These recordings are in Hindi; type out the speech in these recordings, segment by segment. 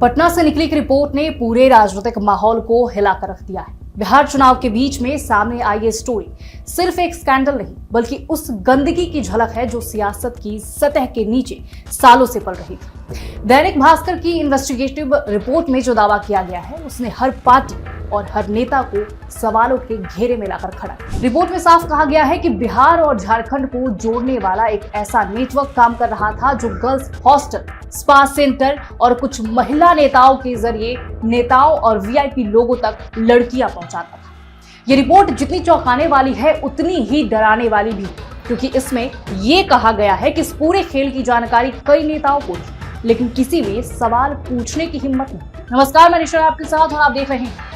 पटना से निकली एक रिपोर्ट ने पूरे राजनीतिक माहौल को हिलाकर रख दिया है। बिहार चुनाव के बीच में सामने आई ये स्टोरी सिर्फ एक स्कैंडल नहीं बल्कि उस गंदगी की झलक है जो सियासत की सतह के नीचे सालों से पल रही थी। दैनिक भास्कर की इन्वेस्टिगेटिव रिपोर्ट में जो दावा किया गया है उसने हर पार्टी और हर नेता को सवालों के घेरे में लाकर खड़ा है। रिपोर्ट में साफ कहा गया है कि बिहार और झारखंड को जोड़ने वाला एक ऐसा नेटवर्क काम कर रहा था जो गर्ल्स हॉस्टल, स्पा सेंटर और कुछ महिला नेताओं के जरिए नेताओं और वीआईपी लोगों तक लड़कियां पहुंचाता था। ये रिपोर्ट जितनी चौंकाने वाली है उतनी ही डराने वाली भी, क्योंकि इसमें यह कहा गया है कि इस पूरे खेल की जानकारी कई नेताओं को थी, लेकिन किसी में सवाल पूछने की हिम्मत नहीं। नमस्कार, मैं निशा आपके साथ और आप देख रहे हैं।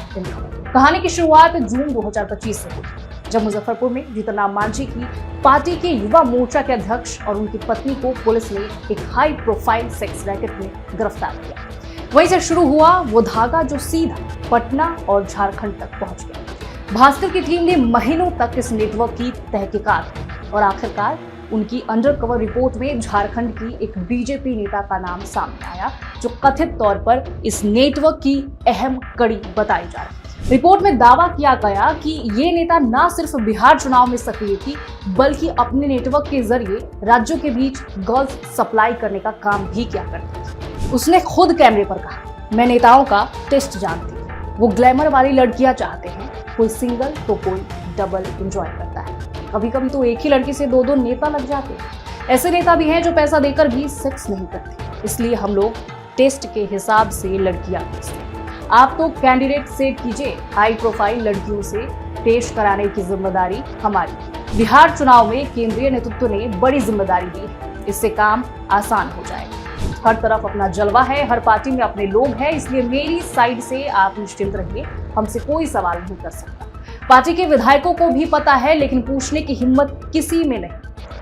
कहानी की शुरुआत जून 2025 से हुई, जब मुजफ्फरपुर में जीतनराम मांझी की पार्टी के युवा मोर्चा के अध्यक्ष और उनकी पत्नी को पुलिस ने एक हाई प्रोफाइल सेक्स रैकेट में गिरफ्तार किया। वहीं से शुरू हुआ वो धागा जो सीधा पटना और झारखंड तक पहुंच गया। भास्कर की टीम ने महीनों तक इस नेटवर्क की तहकीकात की और आखिरकार उनकी अंडरकवर रिपोर्ट में झारखंड की एक बीजेपी नेता का नाम सामने आया जो कथित तौर पर इस नेटवर्क की अहम कड़ी बताई जा रही है। रिपोर्ट में दावा किया गया कि ये नेता न सिर्फ बिहार चुनाव में सक्रिय थी बल्कि अपने नेटवर्क के जरिए राज्यों के बीच गर्ल्स सप्लाई करने का काम भी किया करती थी। उसने खुद कैमरे पर कहा, मैं नेताओं का टेस्ट जानती हूँ, वो ग्लैमर वाली लड़कियां चाहते हैं, कोई सिंगल तो कोई डबल एंजॉय करता है। कभी कभी तो एक ही लड़की से दो नेता लग जाते हैं। ऐसे नेता भी हैं जो पैसा देकर भी सेक्स नहीं करते, इसलिए हम लोग टेस्ट के हिसाब से लड़कियां भेजते हैं। आप तो कैंडिडेट सेट कीजिए, हाई प्रोफाइल लड़कियों से टेस्ट कराने की जिम्मेदारी हमारी। बिहार चुनाव में केंद्रीय नेतृत्व ने बड़ी जिम्मेदारी दी है, इससे काम आसान हो जाएगा। हर तरफ अपना जलवा है, हर पार्टी में अपने लोग हैं, इसलिए मेरी साइड से आप निश्चिंत रहिए, हमसे कोई सवाल नहीं कर सकता। पार्टी के विधायकों को भी पता है, लेकिन पूछने की हिम्मत किसी में नहीं।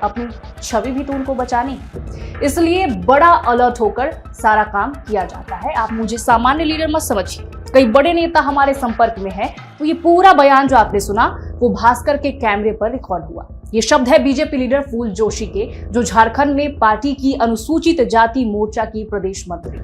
अपनी छवि भी तो उनको बचानी है, इसलिए बड़ा अलर्ट होकर सारा काम किया जाता है। आप मुझे सामान्य लीडर मत समझिए, कई बड़े नेता हमारे संपर्क में हैं, तो ये पूरा बयान जो आपने सुना वो भास्कर के कैमरे पर रिकॉर्ड हुआ। ये शब्द है बीजेपी लीडर फूल जोशी के, जो झारखंड में पार्टी की अनुसूचित जाति मोर्चा की प्रदेश मंत्री।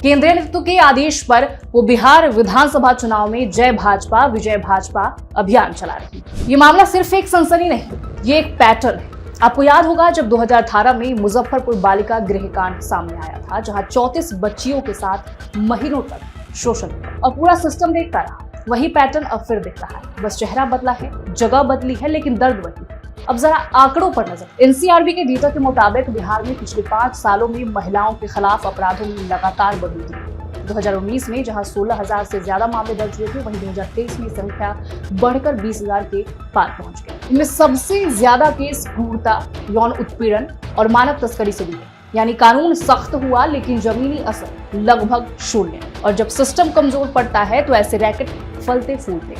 केंद्रीय नेतृत्व के आदेश पर वो बिहार विधानसभा चुनाव में जय भाजपा विजय भाजपा अभियान चला रही। ये मामला सिर्फ एक सनसनी नहीं, ये एक पैटर्न है। आपको याद होगा जब 2018 में मुजफ्फरपुर बालिका गृह कांड सामने आया था, जहां 34 बच्चियों के साथ महीनों तक शोषण और पूरा सिस्टम देखता रहा। वही पैटर्न अब फिर दिख रहा है, बस चेहरा बदला है, जगह बदली है, लेकिन दर्द वही है। अब जरा आंकड़ों पर नजर। एनसीआरबी के डेटा के मुताबिक बिहार में पिछले 5 सालों में महिलाओं के खिलाफ अपराधों में लगातार बढ़ोतरी। 2019 में जहां 16,000 से ज्यादा मामले दर्ज हुए थे, वहीं 2023 में संख्या बढ़कर 20,000 के पार पहुंच गई। इनमें सबसे ज्यादा केस क्रूरता, यौन उत्पीड़न और मानव तस्करी से जुड़े, यानी कानून सख्त हुआ लेकिन जमीनी असर लगभग शून्य। और जब सिस्टम कमजोर पड़ता है तो ऐसे रैकेट फलते फूलते।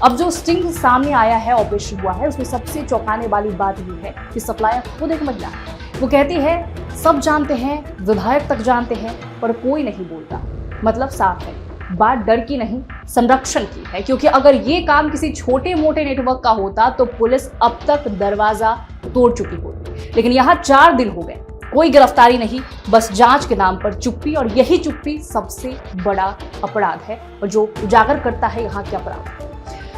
अब जो स्टिंग सामने आया है, ऑपरेशन हुआ है, उसमें सबसे चौंकाने वाली बात यह है कि सप्लायर खुद एक महिला है। वो कहती है सब जानते हैं, विधायक तक जानते हैं, पर कोई नहीं बोलता। मतलब साफ है, बात डर की नहीं संरक्षण की है, क्योंकि अगर ये काम किसी छोटे मोटे नेटवर्क का होता तो पुलिस अब तक दरवाजा तोड़ चुकी होती। लेकिन यहाँ 4 दिन हो गए, कोई गिरफ्तारी नहीं, बस जांच के नाम पर चुप्पी, और यही चुप्पी सबसे बड़ा अपराध है और जो उजागर करता है यहाँ के अपराध।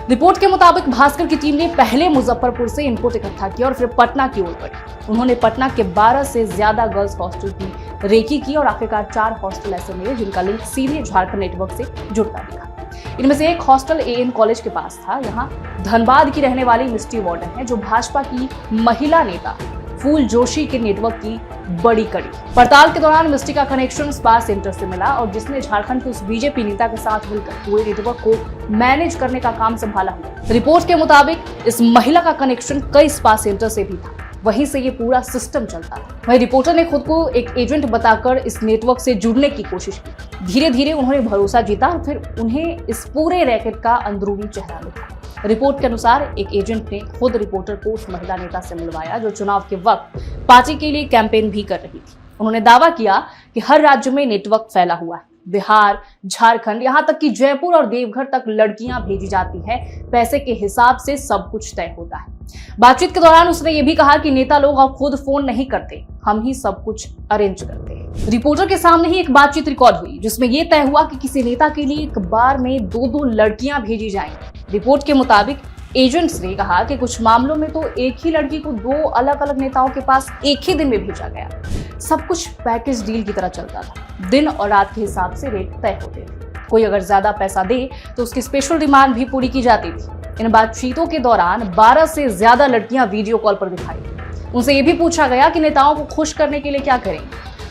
रिपोर्ट के मुताबिक भास्कर की टीम ने पहले मुजफ्फरपुर से इनपुट इकट्ठा किया और फिर पटना की ओर बढ़ी। उन्होंने पटना के 12 से ज्यादा गर्ल्स हॉस्टल की रेकी की और आखिरकार 4 हॉस्टल ऐसे मिले जिनका लिंक सीधे झारखंड नेटवर्क से जुड़ता दिखा। इनमें से एक हॉस्टल एएन कॉलेज के पास था। यहाँ धनबाद की रहने वाली मिस्टी वार्डन है, जो भाजपा की महिला नेता फूल जोशी के नेटवर्क की बड़ी कड़ी। पड़ताल के दौरान मिस्टी का कनेक्शन स्पा सेंटर से मिला और जिसने झारखंड के उस बीजेपी नेता के साथ मिलकर पूरे नेटवर्क को मैनेज करने का काम संभाला हुआ। रिपोर्ट के मुताबिक इस महिला का कनेक्शन कई स्पा सेंटर से भी था, वहीं से ये पूरा सिस्टम चलता था। वहीं रिपोर्टर ने खुद को एक एजेंट बताकर इस नेटवर्क से जुड़ने की कोशिश की। धीरे धीरे उन्होंने भरोसा जीता और फिर उन्हें इस पूरे रैकेट का अंदरूनी चेहरा दिखा। रिपोर्ट के अनुसार एक एजेंट ने खुद रिपोर्टर को उस महिला नेता से मिलवाया जो चुनाव के वक्त पार्टी के लिए कैंपेन भी कर रही थी। उन्होंने दावा किया कि हर राज्य में नेटवर्क फैला हुआ है, बिहार, झारखंड, यहाँ तक कि जयपुर और देवघर तक लड़कियां भेजी जाती हैं। पैसे के हिसाब से सब कुछ तय होता है। बातचीत के दौरान उसने ये भी कहा कि नेता लोग अब खुद फोन नहीं करते, हम ही सब कुछ अरेंज करते हैं। रिपोर्टर के सामने ही एक बातचीत रिकॉर्ड हुई जिसमें यह तय हुआ कि किसी नेता के लिए एक बार में 2-2 लड़कियां भेजी जाएंगी। रिपोर्ट के मुताबिक एजेंट्स ने कहा कि कुछ मामलों में तो एक ही लड़की को 2 अलग अलग नेताओं के पास एक ही दिन में भेजा गया। सब कुछ पैकेज डील की तरह चलता था। दिन और रात के हिसाब से रेट तय होते थे। कोई अगर ज्यादा पैसा दे तो उसकी स्पेशल डिमांड भी पूरी की जाती थी। इन बातचीतों के दौरान 12 से ज्यादा लड़कियां वीडियो कॉल पर दिखाई दी। उनसे यह भी पूछा गया कि नेताओं को खुश करने के लिए क्या करेंगे,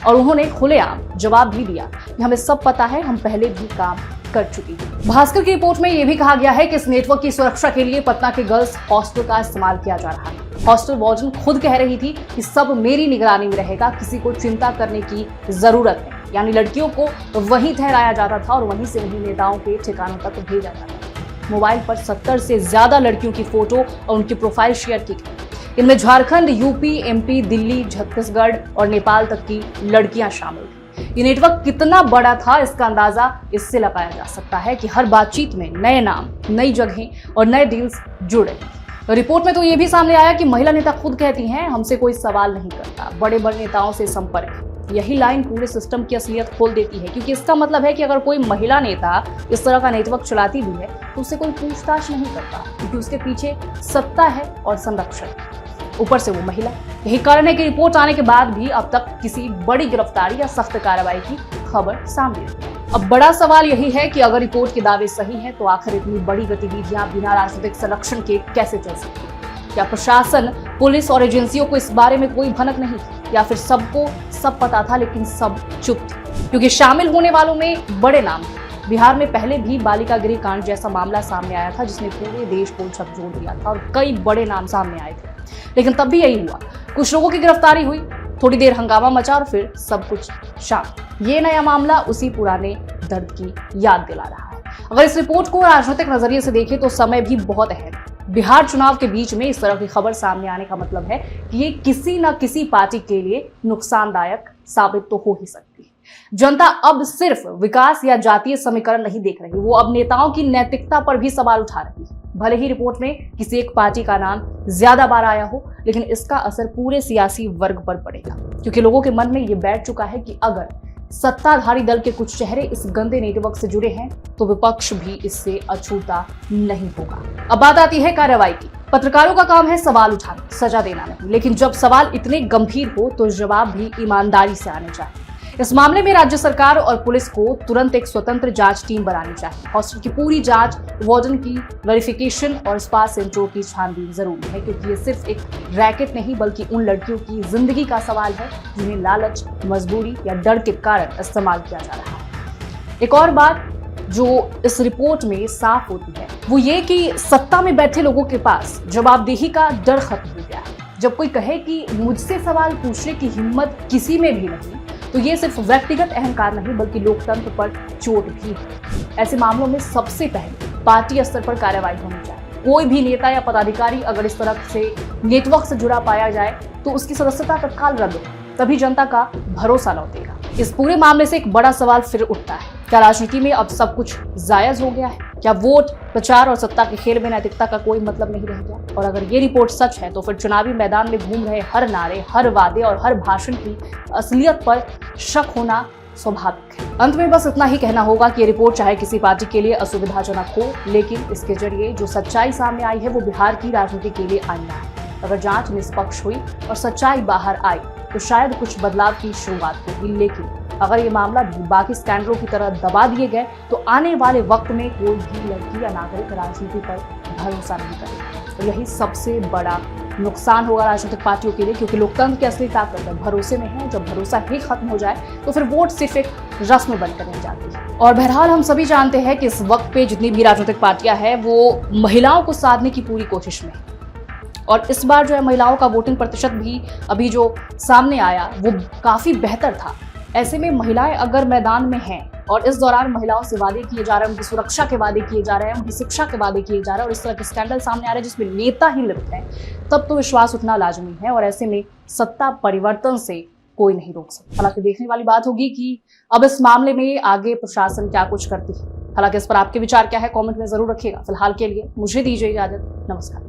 और उन्होंने खुलेआम जवाब भी दिया कि हमें सब पता है, हम पहले भी काम कर चुकी है। भास्कर की रिपोर्ट में यह भी कहा गया है कि इस नेटवर्क की सुरक्षा के लिए पटना के गर्ल्स हॉस्टल का इस्तेमाल किया जा रहा है। हॉस्टल वार्डन खुद कह रही थी कि सब मेरी निगरानी में रहेगा, किसी को चिंता करने की जरूरत नहीं। यानी लड़कियों को वहीं ठहराया जाता था और वहीं से उन्हें नेताओं के ठिकानों तक भेजा जाता था। मोबाइल पर 70 से ज्यादा लड़कियों की फोटो और उनकी प्रोफाइल शेयर की गई। इनमें झारखंड, यूपी, एमपी, दिल्ली, छत्तीसगढ़ और नेपाल तक की लड़कियां शामिल थी। ये नेटवर्क कितना बड़ा था, इसका अंदाजा इससे लगाया जा सकता है कि हर बातचीत में नए नाम, नई जगहें और नए डील्स जुड़े। रिपोर्ट में तो ये भी सामने आया कि महिला नेता खुद कहती हैं, हमसे कोई सवाल नहीं करता, बड़े बड़े नेताओं से संपर्क। यही लाइन पूरे सिस्टम की असलियत खोल देती है, क्योंकि इसका मतलब है कि अगर कोई महिला नेता इस तरह का नेटवर्क चलाती भी है तो उससे कोई पूछताछ नहीं करता, क्योंकि उसके पीछे सत्ता है और संरक्षण। ऊपर से वो महिला। यही कारण है कि रिपोर्ट आने के बाद भी अब तक किसी बड़ी गिरफ्तारी या सख्त कार्रवाई की खबर सामने नहीं आई। अब बड़ा सवाल यही है कि अगर रिपोर्ट के दावे सही हैं तो आखिर इतनी बड़ी गतिविधियां बिना राजनीतिक संरक्षण के कैसे चल सकती है? क्या प्रशासन, पुलिस और एजेंसियों को इस बारे में कोई भनक नहीं थी, या फिर सबको सब पता था लेकिन सब चुप थे? क्योंकि शामिल होने वालों में बड़े नाम थे। बिहार में पहले भी बालिका गृह कांड जैसा मामला सामने आया था जिसने पूरे देश को झकझोर दिया था और कई बड़े नाम सामने आए थे, लेकिन तब भी यही हुआ। कुछ लोगों की गिरफ्तारी हुई, थोड़ी देर हंगामा मचा और फिर सब कुछ शांत। ये नया मामला उसी पुराने दर्द की याद दिला रहा है। अगर इस रिपोर्ट को राजनीतिक नजरिए से देखें तो समय भी बहुत अहम है। बिहार चुनाव के बीच में इस तरह की खबर सामने आने का मतलब है कि ये किसी न किसी पार्टी के लिए नुकसानदायक साबित तो हो ही सकती है। जनता अब सिर्फ विकास या जातीय समीकरण नहीं देख रही, वो अब नेताओं की नैतिकता पर भी सवाल उठा रही है। भले ही रिपोर्ट में किसी एक पार्टी का नाम ज्यादा बार आया हो, लेकिन इसका असर पूरे सियासी वर्ग पर पड़ेगा, क्योंकि लोगों के मन में ये बैठ चुका है कि अगर सत्ताधारी दल के कुछ चेहरे इस गंदे नेटवर्क से जुड़े हैं तो विपक्ष भी इससे अछूता नहीं होगा। अब बात आती है कार्रवाई की। पत्रकारों का काम है सवाल उठाना, सजा देना नहीं, लेकिन जब सवाल इतने गंभीर हो तो जवाब भी ईमानदारी से आने चाहिए। इस मामले में राज्य सरकार और पुलिस को तुरंत एक स्वतंत्र जांच टीम बनानी चाहिए। हॉस्टल की पूरी जांच, वार्डन की वेरिफिकेशन और स्पा सेंटरों की छानबीन जरूरी है, क्योंकि ये सिर्फ एक रैकेट नहीं बल्कि उन लड़कियों की जिंदगी का सवाल है जिन्हें लालच, मजबूरी या डर के कारण इस्तेमाल किया जा रहा है। एक और बात जो इस रिपोर्ट में साफ होती है वो ये कि सत्ता में बैठे लोगों के पास जवाबदेही का डर खत्म हो गया है। जब कोई कहे कि मुझसे सवाल पूछने की हिम्मत किसी में भी नहीं, तो ये सिर्फ व्यक्तिगत अहंकार नहीं बल्कि लोकतंत्र पर चोट भी है। ऐसे मामलों में सबसे पहले पार्टी स्तर पर कार्रवाई होनी चाहिए। कोई भी नेता या पदाधिकारी अगर इस तरह से नेटवर्क से जुड़ा पाया जाए तो उसकी सदस्यता तत्काल रद्द हो, तभी जनता का भरोसा लौटेगा। इस पूरे मामले से एक बड़ा सवाल फिर उठता है, क्या राजनीति में अब सब कुछ जायज हो गया है? क्या वोट, प्रचार और सत्ता के खेल में नैतिकता का कोई मतलब नहीं रह गया? और अगर ये रिपोर्ट सच है तो फिर चुनावी मैदान में घूम रहे हर नारे, हर वादे और हर भाषण की असलियत पर शक होना स्वाभाविक है। अंत में बस इतना ही कहना होगा कि ये रिपोर्ट चाहे किसी पार्टी के लिए असुविधाजनक हो, लेकिन इसके जरिए जो सच्चाई सामने आई है वो बिहार की राजनीति के लिए आईना है। अगर जांच निष्पक्ष हुई और सच्चाई बाहर आई तो शायद कुछ बदलाव की शुरुआत होगी, लेकिन अगर ये मामला भी बाकी स्कैंडलों की तरह दबा दिए गए तो आने वाले वक्त में कोई भी लड़की या नागरिक राजनीति पर भरोसा नहीं करेगा। तो यही सबसे बड़ा नुकसान होगा राजनीतिक पार्टियों के लिए, क्योंकि लोकतंत्र की असली ताकत भरोसे में है। जब भरोसा ही खत्म हो जाए तो फिर वोट सिर्फ एक रस्म बनकर रह जाती है। और बहरहाल हम सभी जानते हैं कि इस वक्त पे जितनी भी राजनीतिक पार्टियां हैं वो महिलाओं को साधने की पूरी कोशिश में है। और इस बार जो है महिलाओं का वोटिंग प्रतिशत भी अभी जो सामने आया वो काफी बेहतर था। ऐसे में महिलाएं अगर मैदान में हैं और इस दौरान महिलाओं से वादे किए जा रहे हैं, उनकी सुरक्षा के वादे किए जा रहे हैं, उनकी शिक्षा के वादे किए जा रहे हैं और इस तरह के स्कैंडल सामने आ रहे हैं जिसमें नेता ही लिप्त हैं, तब तो विश्वास उठना लाजमी है। और ऐसे में सत्ता परिवर्तन से कोई नहीं रोक सकता। हालांकि देखने वाली बात होगी कि अब इस मामले में आगे प्रशासन क्या कुछ करती है। हालांकि इस पर आपके विचार क्या है, कमेंट में जरूर रखिएगा। फिलहाल के लिए मुझे दीजिए इजाजत, नमस्कार।